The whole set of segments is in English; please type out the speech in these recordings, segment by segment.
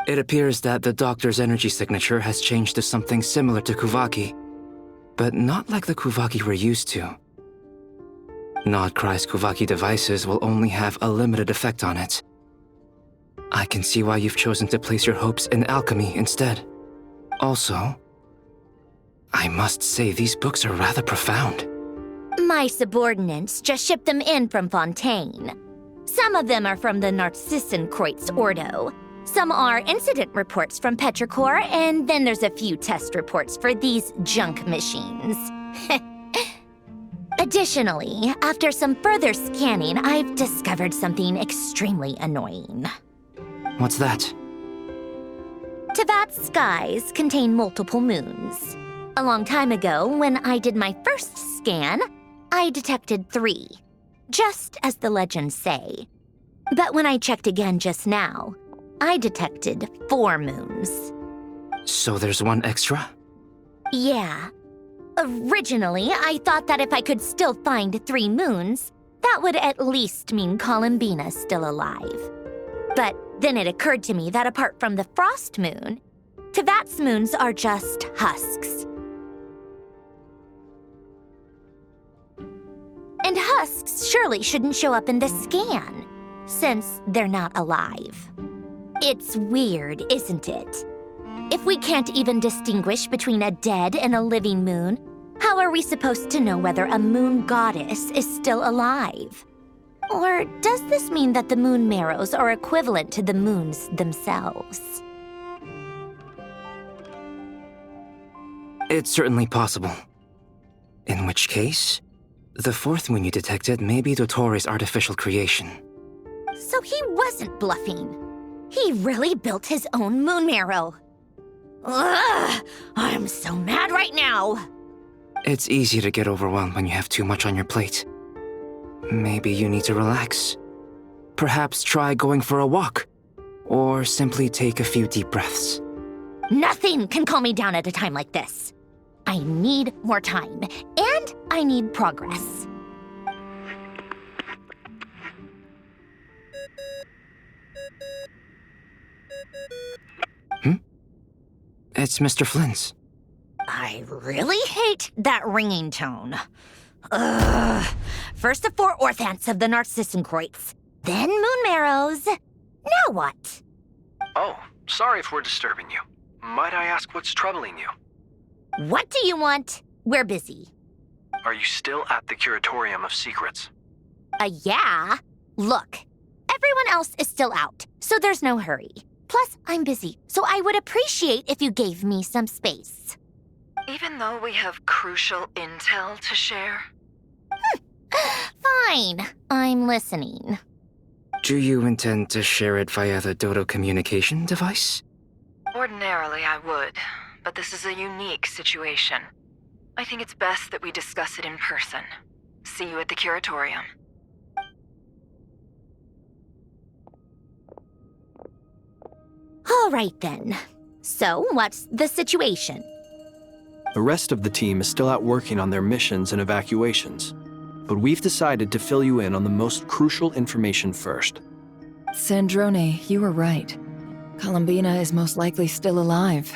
It appears that the doctor's energy signature has changed to something similar to Kuvaki, but not like the Kuvaki we're used to. Nodcry's Kuvaki devices will only have a limited effect on it. I can see why you've chosen to place your hopes in alchemy instead. Also, I must say these books are rather profound. My subordinates just shipped them in from Fontaine. Some of them are from the Narcissenkreuz Ordo. Some are incident reports from Petrichor, and then there's a few test reports for these junk machines. Additionally, after some further scanning, I've discovered something extremely annoying. What's that? Tevat's skies contain multiple moons. A long time ago, when I did my first scan, I detected 3, just as the legends say. But when I checked again just now, I detected 4 moons. So there's one extra? Yeah. Originally, I thought that if I could still find 3 moons, that would at least mean Columbina's still alive. But then it occurred to me that apart from the frost moon, Tevat's moons are just husks. And husks surely shouldn't show up in the scan, since they're not alive. It's weird, isn't it? If we can't even distinguish between a dead and a living moon, how are we supposed to know whether a moon goddess is still alive? Or does this mean that the moon marrows are equivalent to the moons themselves? It's certainly possible. In which case, the 4th moon you detected may be Dottore artificial creation. So he wasn't bluffing. He really built his own moon marrow. Ugh! I'm so mad right now! It's easy to get overwhelmed when you have too much on your plate. Maybe you need to relax. Perhaps try going for a walk, or simply take a few deep breaths. Nothing can calm me down at a time like this. I need more time, and I need progress. It's Mr. Flynn's. I really hate that ringing tone. Ugh. First the 4 orthants of the Narcissenkreuz, then moon marrows. Now what? Oh, sorry if we're disturbing you. Might I ask what's troubling you? What do you want? We're busy. Are you still at the Curatorium of Secrets? Yeah. Look, everyone else is still out, so there's no hurry. Plus, I'm busy, so I would appreciate if you gave me some space. Even though we have crucial intel to share? Fine, I'm listening. Do you intend to share it via the Dodo communication device? Ordinarily, I would, but this is a unique situation. I think it's best that we discuss it in person. See you at the Curatorium. All right then. So, what's the situation? The rest of the team is still out working on their missions and evacuations, but we've decided to fill you in on the most crucial information first. Sandrone, you were right. Columbina is most likely still alive.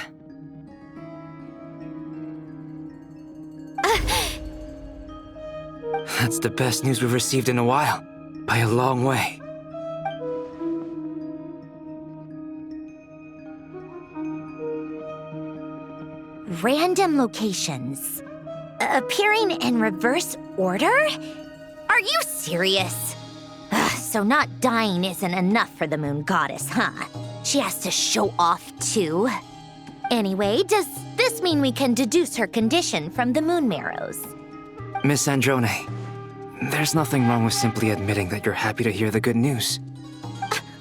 That's the best news we've received in a while, by a long way. Random locations. Appearing in reverse order? Are you serious? So not dying isn't enough for the moon goddess, huh? She has to show off too. Anyway, does this mean we can deduce her condition from the moon marrows? Miss Androne, there's nothing wrong with simply admitting that you're happy to hear the good news.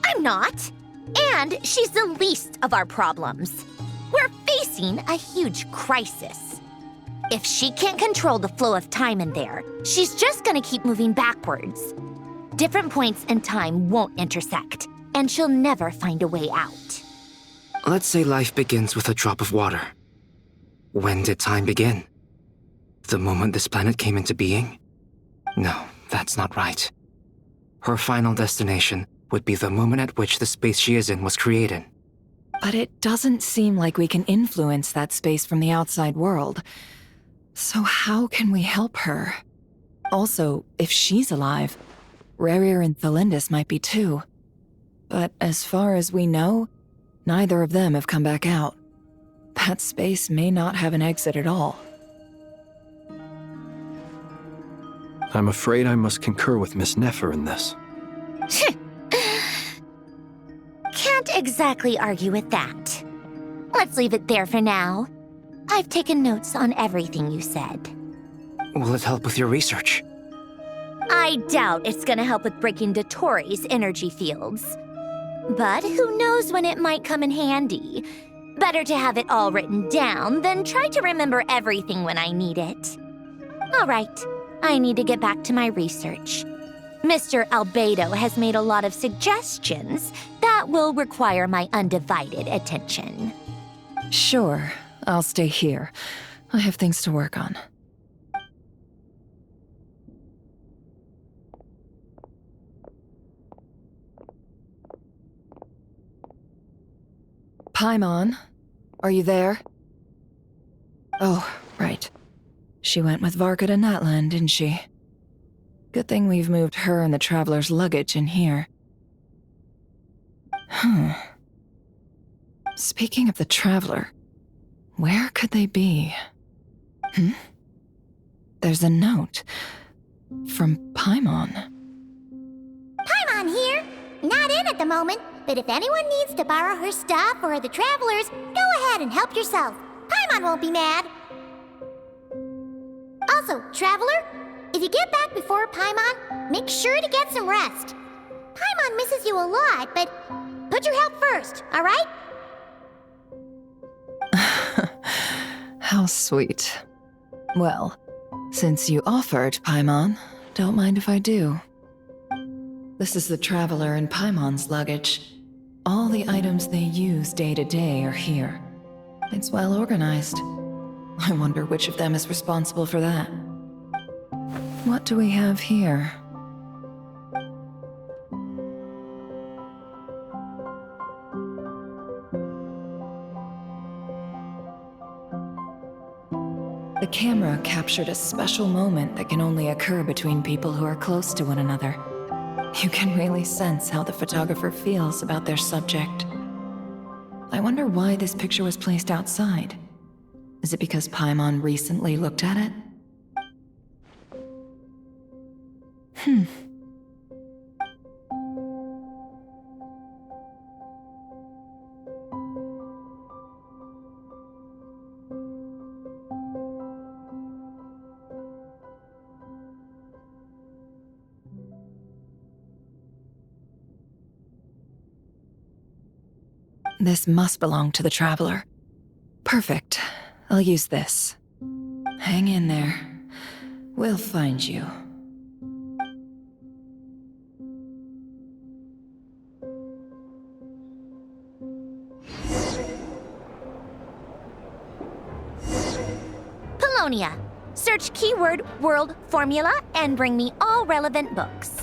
I'm not. And she's the least of our problems. We're facing a huge crisis. If she can't control the flow of time in there, she's just gonna keep moving backwards. Different points in time won't intersect, and she'll never find a way out. Let's say life begins with a drop of water. When did time begin? The moment this planet came into being? No, that's not right. Her final destination would be the moment at which the space she is in was created. But it doesn't seem like we can influence that space from the outside world. So how can we help her? Also, if she's alive, Rerir and Thalindis might be too. But as far as we know, neither of them have come back out. That space may not have an exit at all. I'm afraid I must concur with Miss Nefer in this. Can't exactly argue with that. Let's leave it there for now. I've taken notes on everything you said. Will it help with your research? I doubt it's gonna help with breaking Dotori's energy fields. But who knows when it might come in handy. Better to have it all written down than try to remember everything when I need it. All right, I need to get back to my research. Mr. Albedo has made a lot of suggestions that will require my undivided attention. Sure, I'll stay here. I have things to work on. Paimon, are you there? Oh, right. She went with Varka to Natlan, didn't she? Good thing we've moved her and the Traveler's luggage in here. Speaking of the Traveler, where could they be? There's a note from Paimon. Paimon here. Not in at the moment, but if anyone needs to borrow her stuff or the Travelers, go ahead and help yourself. Paimon won't be mad. Also, Traveler, if you get back before Paimon, make sure to get some rest. Paimon misses you a lot, but put your health first, all right? How sweet. Well, since you offered, Paimon, don't mind if I do. This is the Traveler and Paimon's luggage. All the items they use day to day are here. It's well organized. I wonder which of them is responsible for that. What do we have here? The camera captured a special moment that can only occur between people who are close to one another. You can really sense how the photographer feels about their subject. I wonder why this picture was placed outside. Is it because Paimon recently looked at it? This must belong to the Traveler. Perfect. I'll use this. Hang in there. We'll find you. Polonia. Search keyword world formula and bring me all relevant books.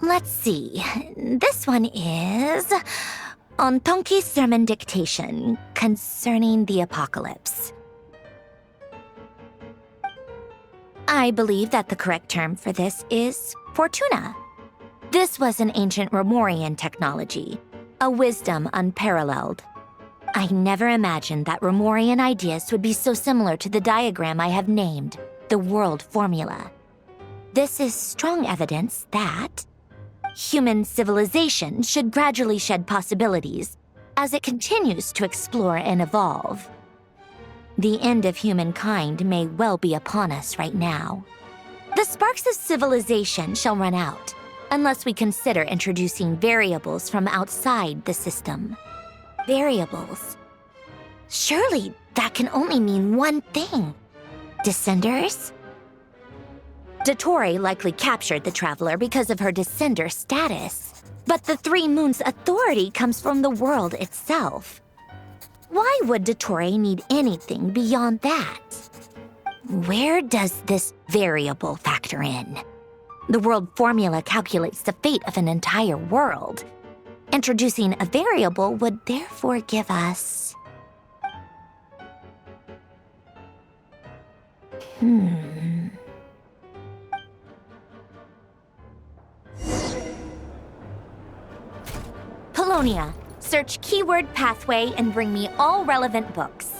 Let's see. This one is on Tonki's sermon dictation concerning the apocalypse. I believe that the correct term for this is Fortuna. This was an ancient Romorian technology, a wisdom unparalleled. I never imagined that Romorian ideas would be so similar to the diagram I have named, the world formula. This is strong evidence that human civilization should gradually shed possibilities as it continues to explore and evolve. The end of humankind may well be upon us right now. The sparks of civilization shall run out unless we consider introducing variables from outside the system. Variables. Surely that can only mean one thing. Descenders? Dottore likely captured the Traveler because of her descender status. But the Three Moons' authority comes from the world itself. Why would Dottore need anything beyond that? Where does this variable factor in? The world formula calculates the fate of an entire world. Introducing a variable would therefore give us... Polonia, search keyword pathway and bring me all relevant books.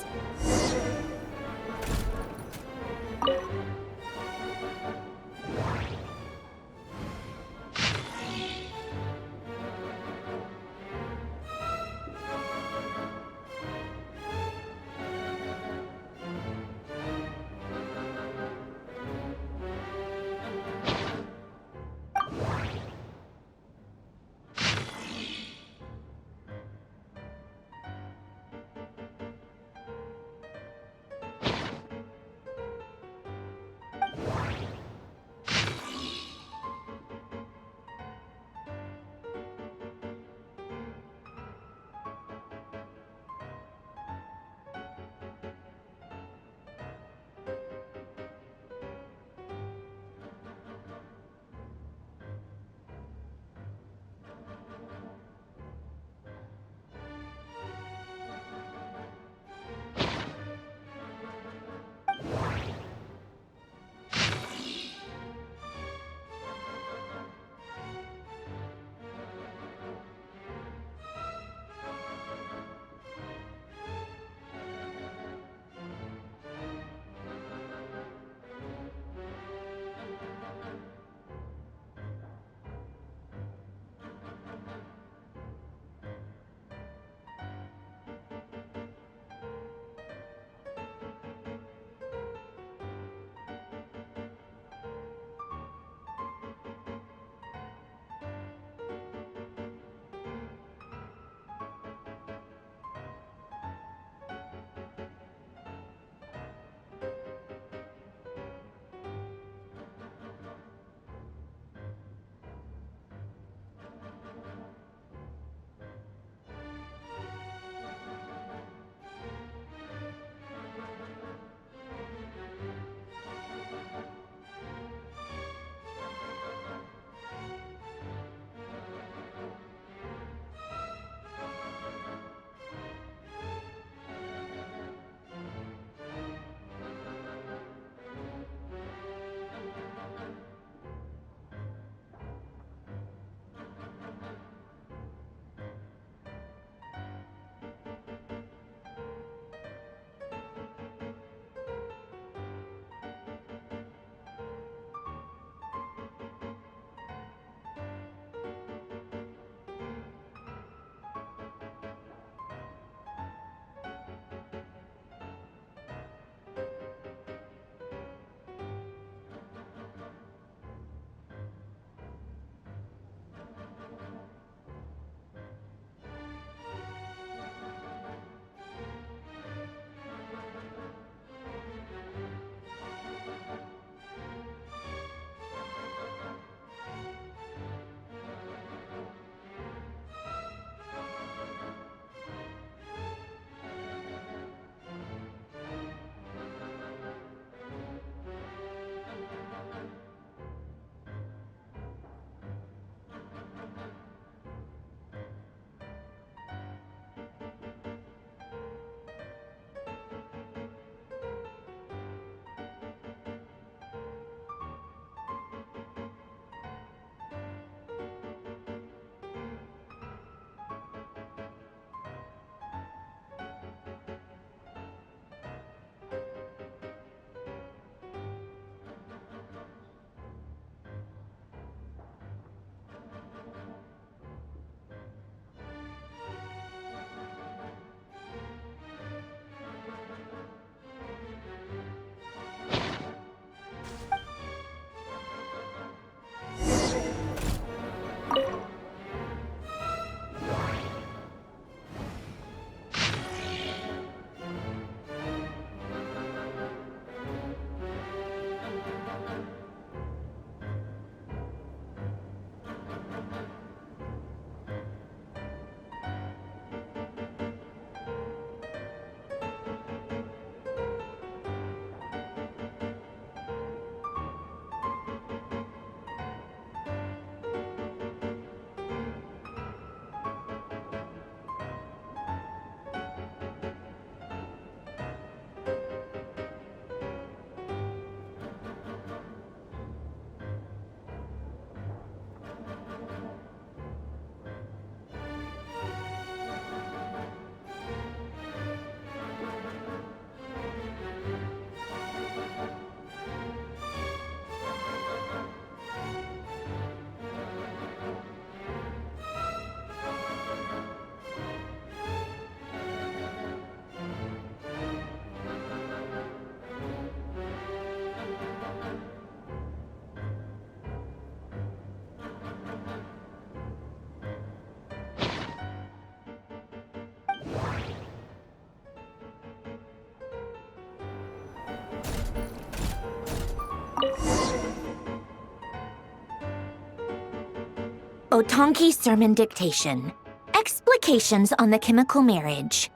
Otonki Sermon Dictation. Explications on the Chemical Marriage.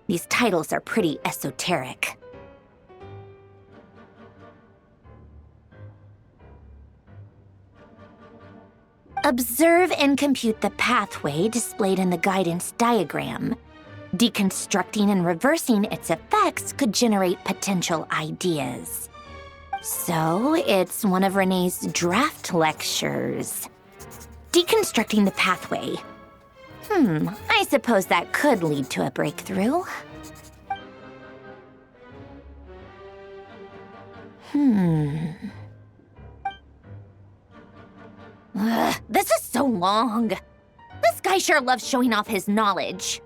These titles are pretty esoteric. Observe and compute the pathway displayed in the guidance diagram. Deconstructing and reversing its effects could generate potential ideas. So, it's one of Renee's draft lectures. Deconstructing the pathway. I suppose that could lead to a breakthrough. This is so long. This guy sure loves showing off his knowledge.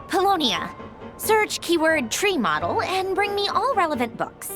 Polonia. Search keyword tree model and bring me all relevant books.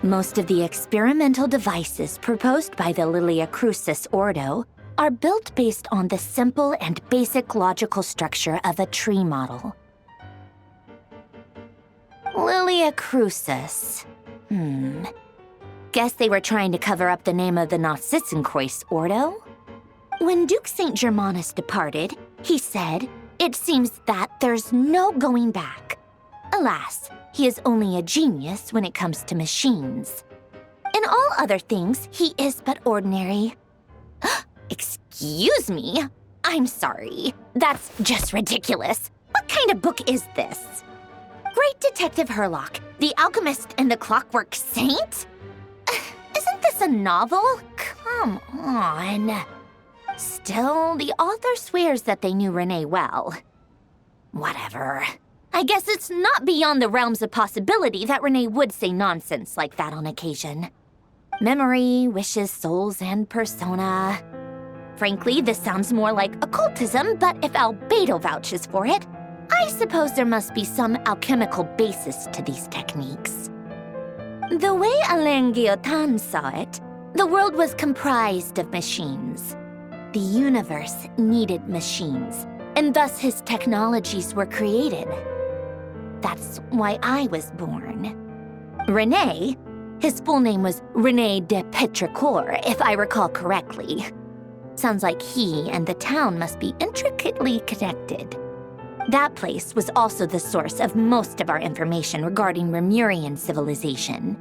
Most of the experimental devices proposed by the Lilia Crucis Ordo are built based on the simple and basic logical structure of a tree model. Lilia Crucis. Guess they were trying to cover up the name of the Nausitzenkreuz Ordo? When Duke St. Germanus departed, he said, "It seems that there's no going back." Alas, he is only a genius when it comes to machines. In all other things, he is but ordinary. Excuse me? I'm sorry. That's just ridiculous. What kind of book is this? Great Detective Herlock, the Alchemist and the Clockwork Saint? Isn't this a novel? Come on. Still, the author swears that they knew Renee well. Whatever. I guess it's not beyond the realms of possibility that Renee would say nonsense like that on occasion. Memory, wishes, souls, and persona. Frankly, this sounds more like occultism, but if Albedo vouches for it, I suppose there must be some alchemical basis to these techniques. The way Alain Guillotin saw it, the world was comprised of machines. The universe needed machines, and thus his technologies were created. That's why I was born. René, his full name was René de Petrichor, if I recall correctly. Sounds like he and the town must be intricately connected. That place was also the source of most of our information regarding Remurian civilization.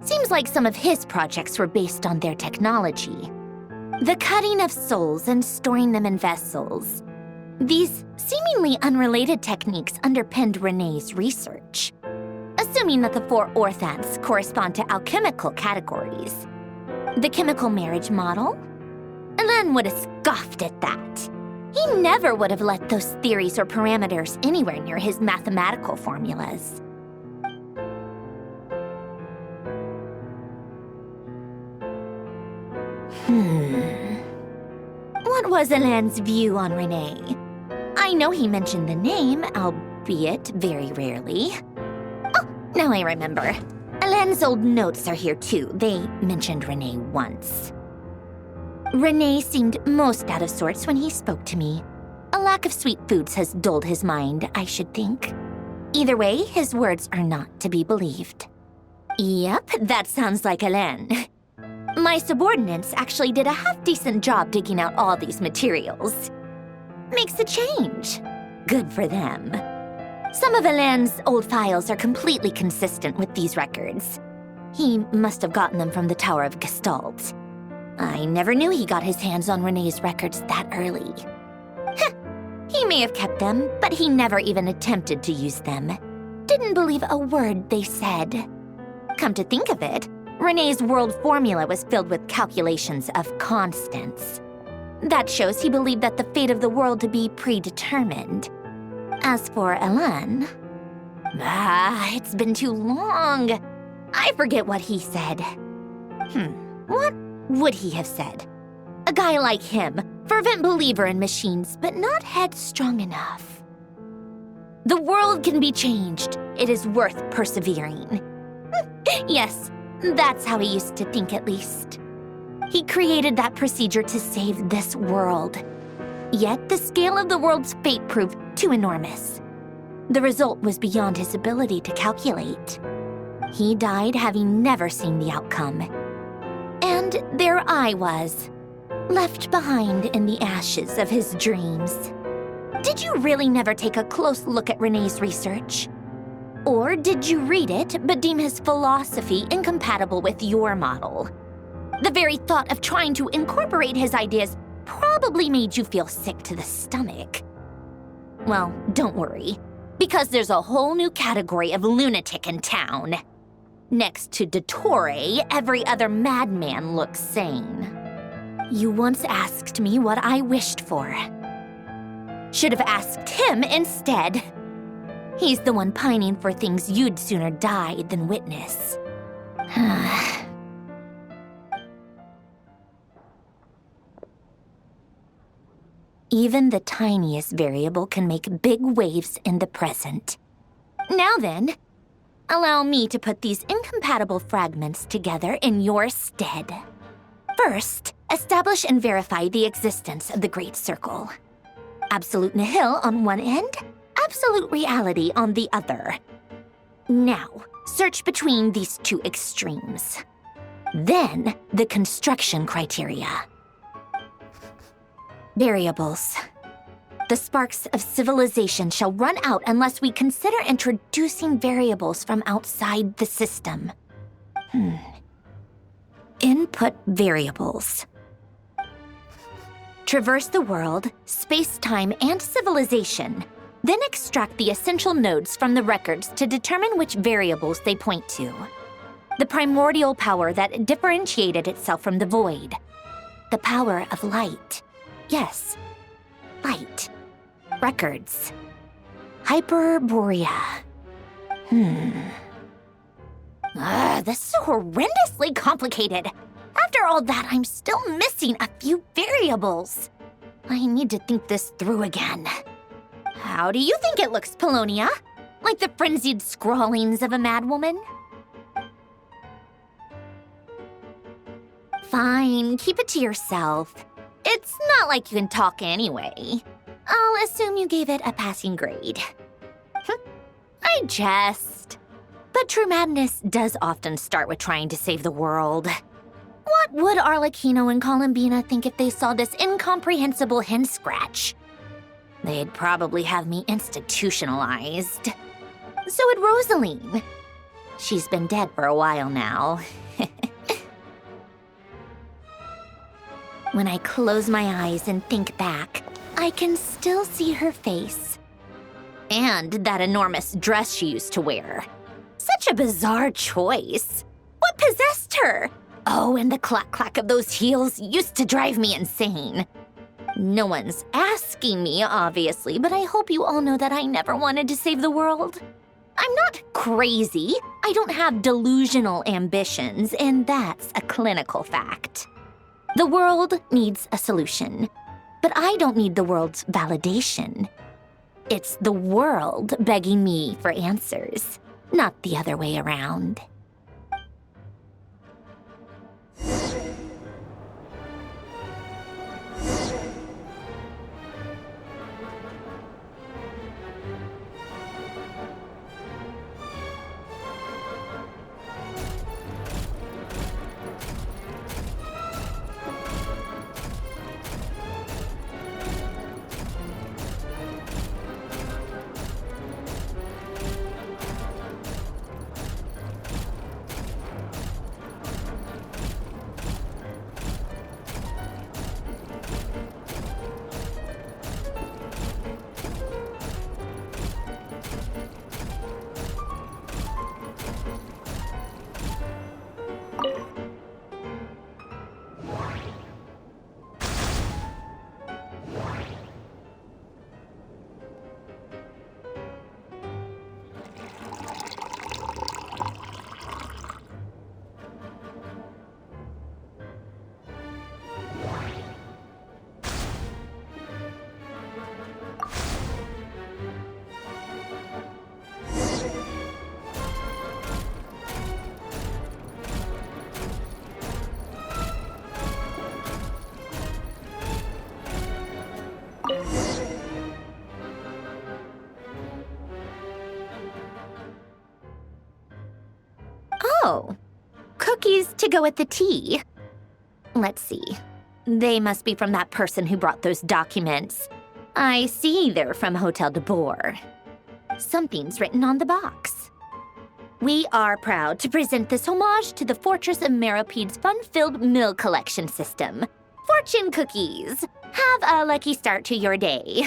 Seems like some of his projects were based on their technology. The cutting of souls and storing them in vessels. These seemingly unrelated techniques underpinned René's research. Assuming that the four orthants correspond to alchemical categories. The chemical marriage model? Alain would have scoffed at that. He never would have let those theories or parameters anywhere near his mathematical formulas. What was Alain's view on Renee? I know he mentioned the name, albeit very rarely. Oh, now I remember. Alain's old notes are here too. They mentioned Renee once. Renee seemed most out of sorts when he spoke to me. A lack of sweet foods has dulled his mind, I should think. Either way, his words are not to be believed. Yep, that sounds like Alain. My subordinates actually did a half-decent job digging out all these materials. Makes a change. Good for them. Some of Alain's old files are completely consistent with these records. He must have gotten them from the Tower of Gestalt. I never knew he got his hands on Renée's records that early. He may have kept them, but he never even attempted to use them. Didn't believe a word they said. Come to think of it, Renée's world formula was filled with calculations of constants. That shows he believed that the fate of the world to be predetermined. As for Alain... it's been too long. I forget what he said. What would he have said? A guy like him, fervent believer in machines, but not headstrong enough. The world can be changed. It is worth persevering. Yes, that's how he used to think at least. He created that procedure to save this world. Yet the scale of the world's fate proved too enormous. The result was beyond his ability to calculate. He died having never seen the outcome. And there I was, left behind in the ashes of his dreams. Did you really never take a close look at Renée's research? Or did you read it but deem his philosophy incompatible with your model? The very thought of trying to incorporate his ideas probably made you feel sick to the stomach. Well, don't worry, because there's a whole new category of lunatic in town. Next to Dottore, every other madman looks sane. You once asked me what I wished for. Should have asked him instead. He's the one pining for things you'd sooner die than witness. Even the tiniest variable can make big waves in the present. Now then, Allow me to put these incompatible fragments together in your stead. First, establish and verify the existence of the Great Circle. Absolute nihil on one end, absolute reality on the other. Now, search between these two extremes. Then, the construction criteria. Variables. The sparks of civilization shall run out unless we consider introducing variables from outside the system. Input variables. Traverse the world, space-time, and civilization. Then extract the essential nodes from the records to determine which variables they point to. The primordial power that differentiated itself from the void. The power of light. Yes, light. Records. Hyperborea. This is horrendously complicated. After all that, I'm still missing a few variables. I need to think this through again. How do you think it looks, Polonia? Like the frenzied scrawlings of a madwoman? Fine, keep it to yourself. It's not like you can talk anyway. I'll assume you gave it a passing grade. I jest. But true madness does often start with trying to save the world. What would Arlecchino and Columbina think if they saw this incomprehensible hen scratch? They'd probably have me institutionalized. So would Rosaline. She's been dead for a while now. When I close my eyes and think back, I can still see her face. And that enormous dress she used to wear. Such a bizarre choice. What possessed her? Oh, and the clack-clack of those heels used to drive me insane. No one's asking me, obviously, but I hope you all know that I never wanted to save the world. I'm not crazy. I don't have delusional ambitions, and that's a clinical fact. The world needs a solution, but I don't need the world's validation. It's the world begging me for answers, not the other way around. Oh, cookies to go with the tea. Let's see. They must be from that person who brought those documents. I see they're from Hotel de Boer. Something's written on the box. We are proud to present this homage to the Fortress of Meropede's fun-filled mill collection system. Fortune cookies. Have a lucky start to your day.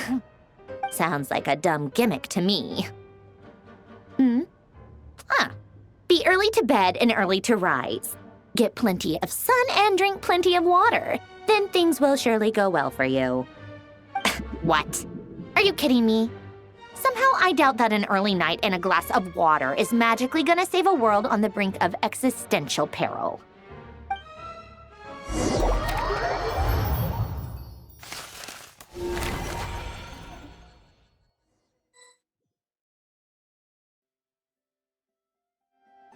Sounds like a dumb gimmick to me. Be early to bed and early to rise. Get plenty of sun and drink plenty of water. Then things will surely go well for you. What? Are you kidding me? Somehow I doubt that an early night and a glass of water is magically gonna save a world on the brink of existential peril.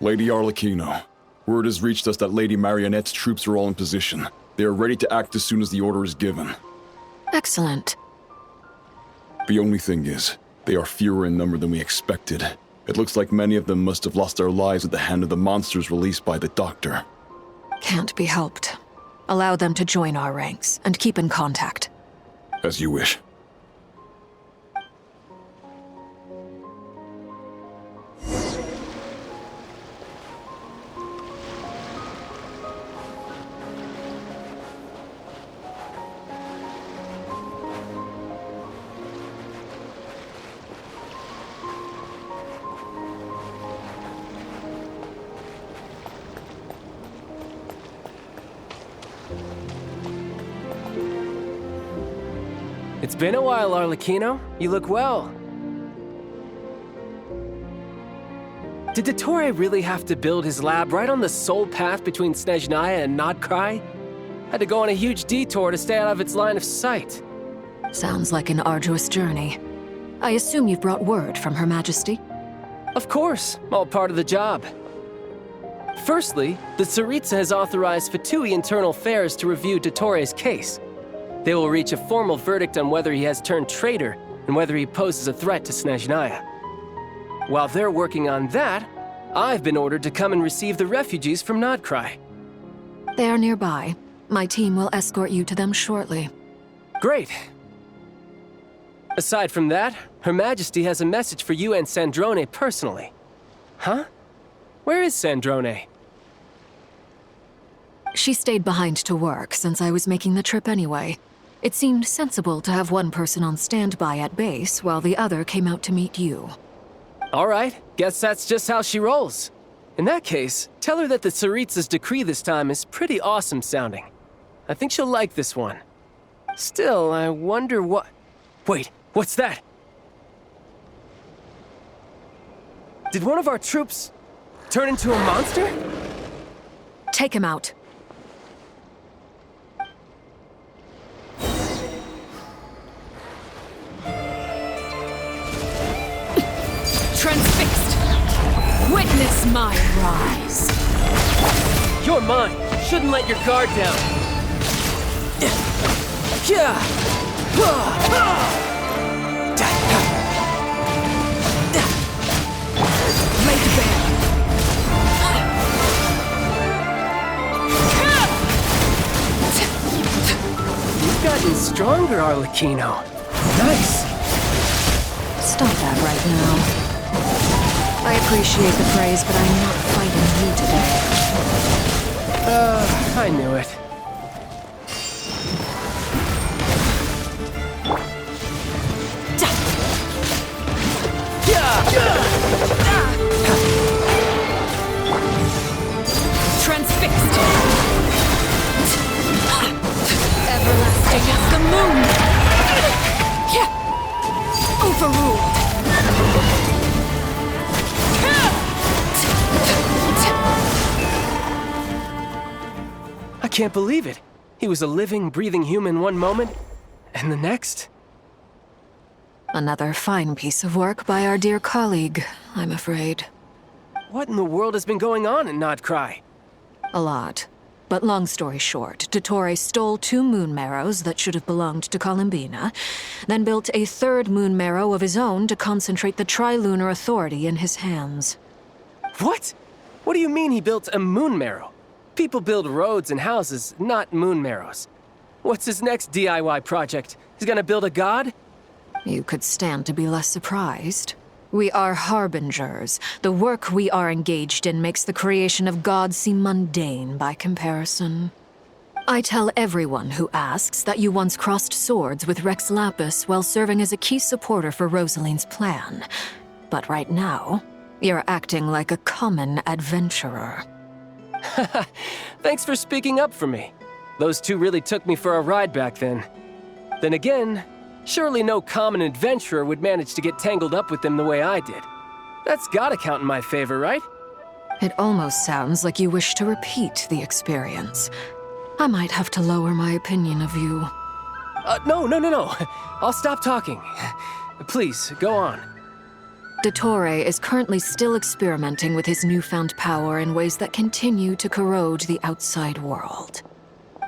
Lady Arlecchino, word has reached us that Lady Marionette's troops are all in position. They are ready to act as soon as the order is given. Excellent. The only thing is, they are fewer in number than we expected. It looks like many of them must have lost their lives at the hand of the monsters released by the Doctor. Can't be helped. Allow them to join our ranks, and keep in contact. As you wish. It's been a while, Arlecchino. You look well. Did Dottore really have to build his lab right on the sole path between Snezhnaya and Nodkrai? Had to go on a huge detour to stay out of its line of sight. Sounds like an arduous journey. I assume you've brought word from Her Majesty? Of course, all part of the job. Firstly, the Tsaritsa has authorized Fatui Internal Affairs to review Dottore's case. They will reach a formal verdict on whether he has turned traitor and whether he poses a threat to Snezhnaya. While they're working on that, I've been ordered to come and receive the refugees from Nodkrai. They are nearby. My team will escort you to them shortly. Great. Aside from that, Her Majesty has a message for you and Sandrone personally. Huh? Where is Sandrone? She stayed behind to work since I was making the trip anyway. It seemed sensible to have one person on standby at base while the other came out to meet you. All right, guess that's just how she rolls. In that case, tell her that the Tsaritsa's decree this time is pretty awesome sounding. I think she'll like this one. Still, I wonder what... Wait, what's that? Did one of our troops turn into a monster? Take him out. Transfixed! Witness my rise! You're mine! Shouldn't let your guard down! Laid bare! You've gotten stronger, Arlecchino. Nice! Stop that right now. I appreciate the praise, but I'm not fighting you today. I knew it. Transfixed! Everlasting as the moon! Overruled! I can't believe it. He was a living, breathing human one moment, and the next? Another fine piece of work by our dear colleague, I'm afraid. What in the world has been going on in Nodkrai? A lot. But long story short, Dottore stole 2 moon marrows that should have belonged to Columbina, then built a 3rd moon marrow of his own to concentrate the Trilunar Authority in his hands. What? What do you mean he built a moon marrow? People build roads and houses, not moon marrows. What's his next DIY project? He's gonna build a god? You could stand to be less surprised. We are harbingers. The work we are engaged in makes the creation of gods seem mundane by comparison. I tell everyone who asks that you once crossed swords with Rex Lapis while serving as a key supporter for Rosaline's plan. But right now, you're acting like a common adventurer. Thanks for speaking up for me. Those 2 really took me for a ride back then. Then again, surely no common adventurer would manage to get tangled up with them the way I did. That's gotta count in my favor, right? It almost sounds like you wish to repeat the experience. I might have to lower my opinion of you. No. I'll stop talking. Please, go on. Dottore is currently still experimenting with his newfound power in ways that continue to corrode the outside world.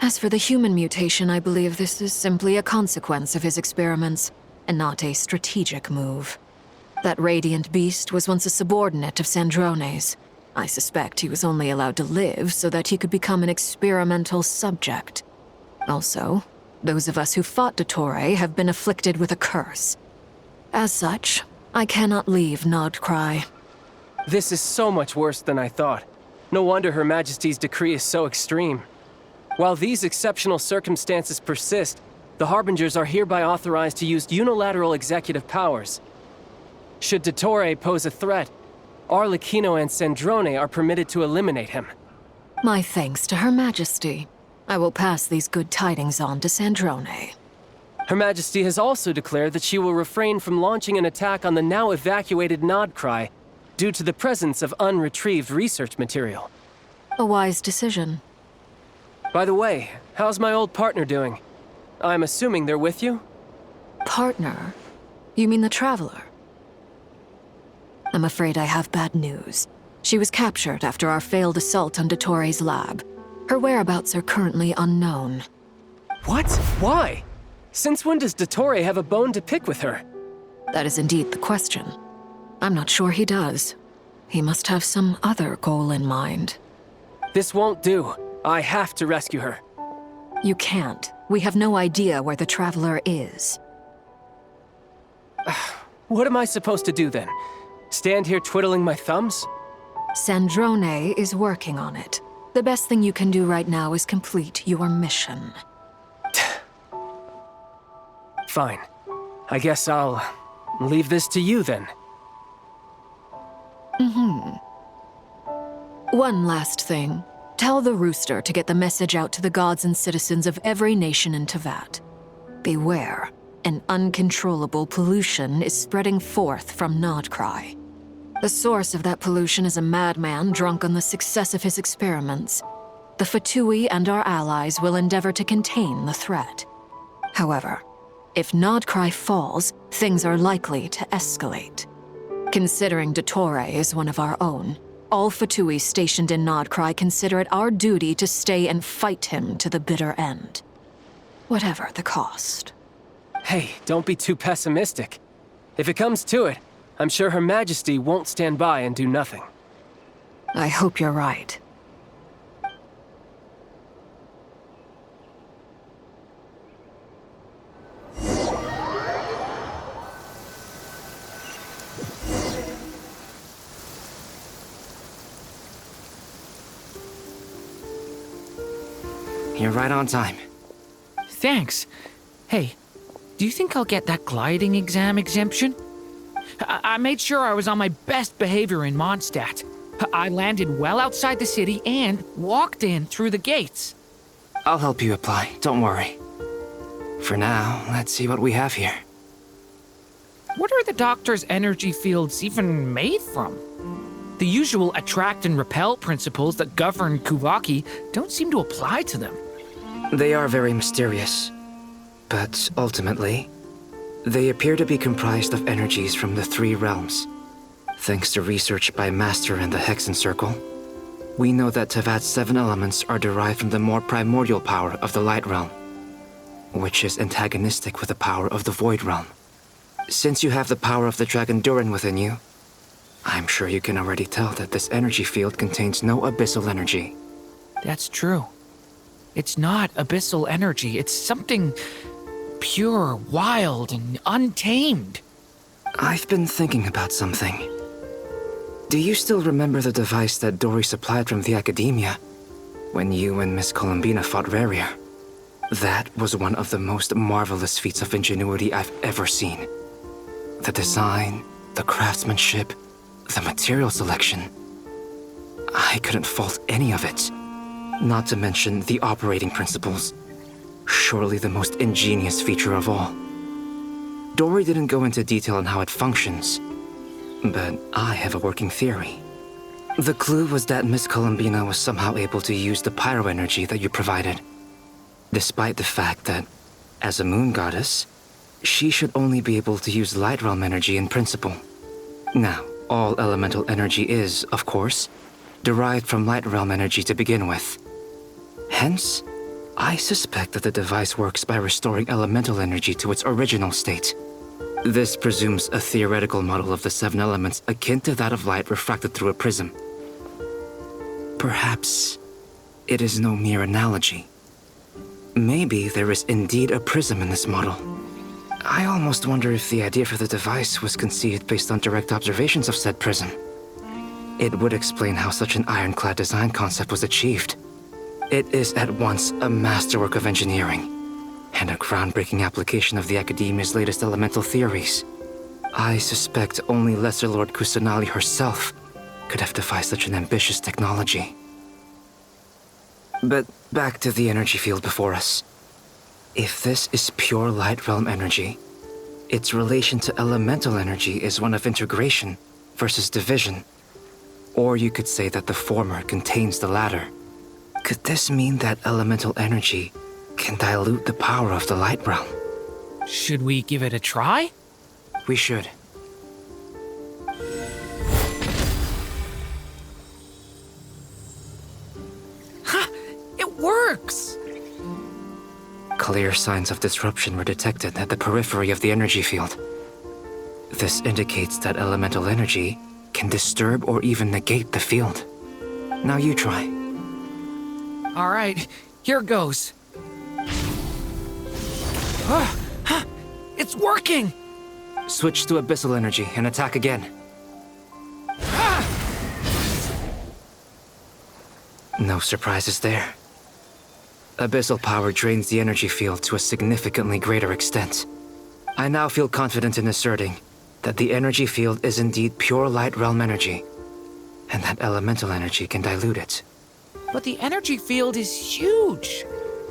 As for the human mutation, I believe this is simply a consequence of his experiments, and not a strategic move. That radiant beast was once a subordinate of Sandrone's. I suspect he was only allowed to live so that he could become an experimental subject. Also, those of us who fought Dottore have been afflicted with a curse. As such, I cannot leave Nodcry. This is so much worse than I thought. No wonder Her Majesty's decree is so extreme. While these exceptional circumstances persist, the Harbingers are hereby authorized to use unilateral executive powers. Should Dottore pose a threat, Arlecchino and Sandrone are permitted to eliminate him. My thanks to Her Majesty. I will pass these good tidings on to Sandrone. Her Majesty has also declared that she will refrain from launching an attack on the now evacuated Nodcry due to the presence of unretrieved research material. A wise decision. By the way, how's my old partner doing? I'm assuming they're with you? Partner? You mean the Traveler? I'm afraid I have bad news. She was captured after our failed assault on Dottore's lab. Her whereabouts are currently unknown. What? Why? Since when does Dottore have a bone to pick with her? That is indeed the question. I'm not sure he does. He must have some other goal in mind. This won't do. I have to rescue her. You can't. We have no idea where the Traveler is. What am I supposed to do then? Stand here twiddling my thumbs? Sandrone is working on it. The best thing you can do right now is complete your mission. Fine. I guess I'll leave this to you then. One last thing. Tell the Rooster to get the message out to the gods and citizens of every nation in Teyvat. Beware. An uncontrollable pollution is spreading forth from Nodcry. The source of that pollution is a madman drunk on the success of his experiments. The Fatui and our allies will endeavor to contain the threat. However, if Nodcry falls, things are likely to escalate. Considering Dottore is one of our own, all Fatui stationed in Nodcry consider it our duty to stay and fight him to the bitter end. Whatever the cost. Hey, don't be too pessimistic. If it comes to it, I'm sure Her Majesty won't stand by and do nothing. I hope you're right. You're right on time. Thanks. Hey, do you think I'll get that gliding exam exemption? I made sure I was on my best behavior in Mondstadt. I landed well outside the city and walked in through the gates. I'll help you apply, don't worry. For now, let's see what we have here. What are the doctor's energy fields even made from? The usual attract and repel principles that govern Kuvaki don't seem to apply to them. They are very mysterious, but ultimately, they appear to be comprised of energies from the three realms. Thanks to research by Master in the Hexen Circle, we know that Teyvat's 7 elements are derived from the more primordial power of the Light Realm, which is antagonistic with the power of the Void Realm. Since you have the power of the Dragon Durin within you, I'm sure you can already tell that this energy field contains no abyssal energy. That's true. It's not abyssal energy, it's something pure, wild, and untamed. I've been thinking about something. Do you still remember the device that Dory supplied from the Academia when you and Miss Columbina fought Rarier? That was one of the most marvelous feats of ingenuity I've ever seen. The design, the craftsmanship, the material selection. I couldn't fault any of it. Not to mention the operating principles. Surely the most ingenious feature of all. Dory didn't go into detail on how it functions, but I have a working theory. The clue was that Miss Columbina was somehow able to use the pyro energy that you provided, despite the fact that, as a moon goddess, she should only be able to use light realm energy in principle. Now, all elemental energy is, of course, derived from light realm energy to begin with. Hence, I suspect that the device works by restoring elemental energy to its original state. This presumes a theoretical model of the seven elements akin to that of light refracted through a prism. Perhaps it is no mere analogy. Maybe there is indeed a prism in this model. I almost wonder if the idea for the device was conceived based on direct observations of said prism. It would explain how such an ironclad design concept was achieved. It is at once a masterwork of engineering and a groundbreaking application of the Academia's latest elemental theories. I suspect only Lesser Lord Kusanali herself could have devised such an ambitious technology. But back to the energy field before us. If this is pure light realm energy, its relation to elemental energy is one of integration versus division. Or you could say that the former contains the latter. Could this mean that elemental energy can dilute the power of the light realm? Should we give it a try? We should. Ha! It works! Clear signs of disruption were detected at the periphery of the energy field. This indicates that elemental energy can disturb or even negate the field. Now you try. All right, here goes. It's working! Switch to abyssal energy and attack again. No surprises there. Abyssal power drains the energy field to a significantly greater extent. I now feel confident in asserting that the energy field is indeed pure light realm energy, and that elemental energy can dilute it. But the energy field is huge.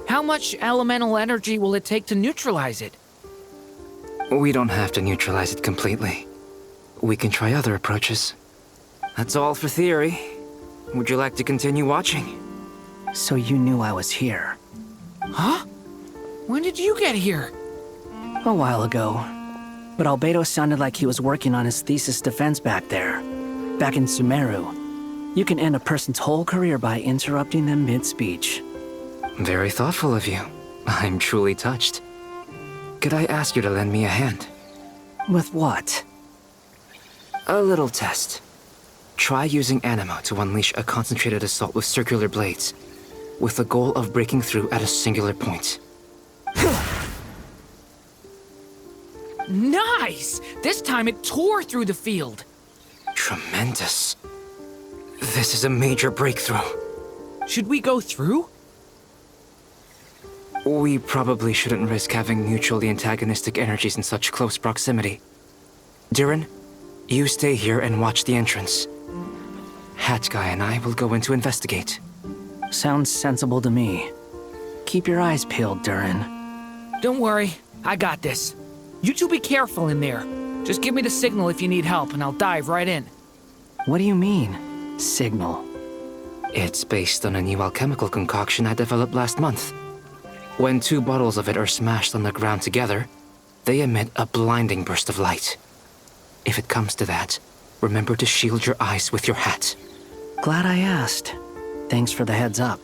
How much elemental energy will it take to neutralize it? We don't have to neutralize it completely. We can try other approaches. That's all for theory. Would you like to continue watching? So you knew I was here. Huh? When did you get here? A while ago. But Albedo sounded like he was working on his thesis defense back there. Back in Sumeru. You can end a person's whole career by interrupting them mid-speech. Very thoughtful of you. I'm truly touched. Could I ask you to lend me a hand? With what? A little test. Try using Animo to unleash a concentrated assault with circular blades, with the goal of breaking through at a singular point. Nice! This time it tore through the field. Tremendous. This is a major breakthrough. Should we go through? We probably shouldn't risk having mutually antagonistic energies in such close proximity. Durin, you stay here and watch the entrance. Hat Guy and I will go in to investigate. Sounds sensible to me. Keep your eyes peeled, Durin. Don't worry, I got this. You two be careful in there. Just give me the signal if you need help and I'll dive right in. What do you mean, signal? It's based on a new alchemical concoction I developed last month. When two bottles of it are smashed on the ground together, they emit a blinding burst of light. If it comes to that, remember to shield your eyes with your hat. Glad I asked. Thanks for the heads up.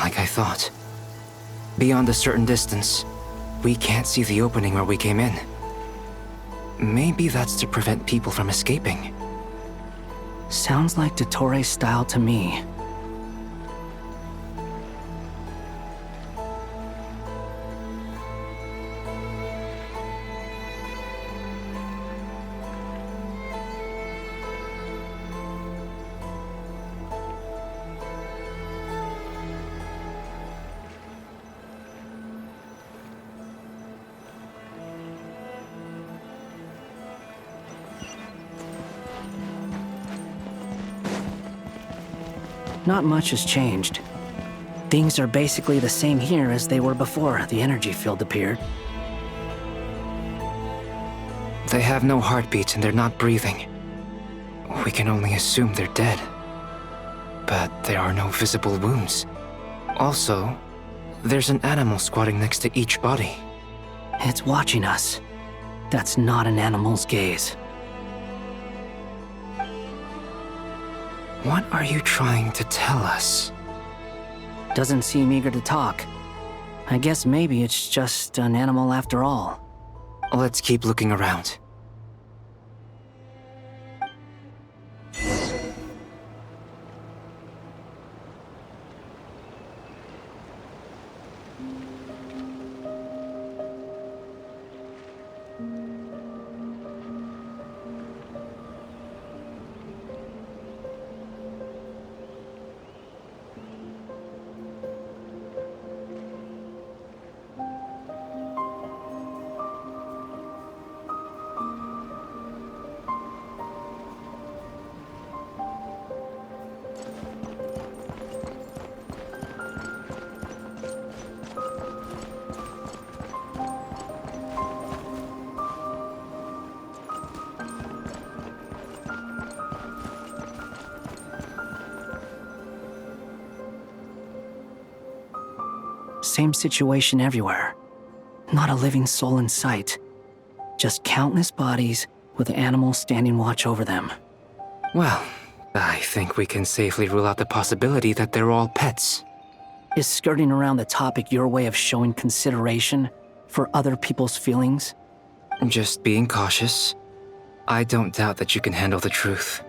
Like I thought. Beyond a certain distance, we can't see the opening where we came in. Maybe that's to prevent people from escaping. Sounds like Dottore style to me. not much has changed. Things are basically the same here as they were before the energy field appeared. They have no heartbeats and they're not breathing. We can only assume they're dead. But there are no visible wounds. Also, there's an animal squatting next to each body. It's watching us. That's not an animal's gaze. What are you trying to tell us? Doesn't seem eager to talk. I guess maybe it's just an animal after all. Let's keep looking around. Same situation everywhere. Not a living soul in sight. Just countless bodies with animals standing watch over them. Well, I think we can safely rule out the possibility that they're all pets. Is skirting around the topic your way of showing consideration for other people's feelings? Just being cautious. I don't doubt that you can handle the truth.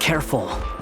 Careful.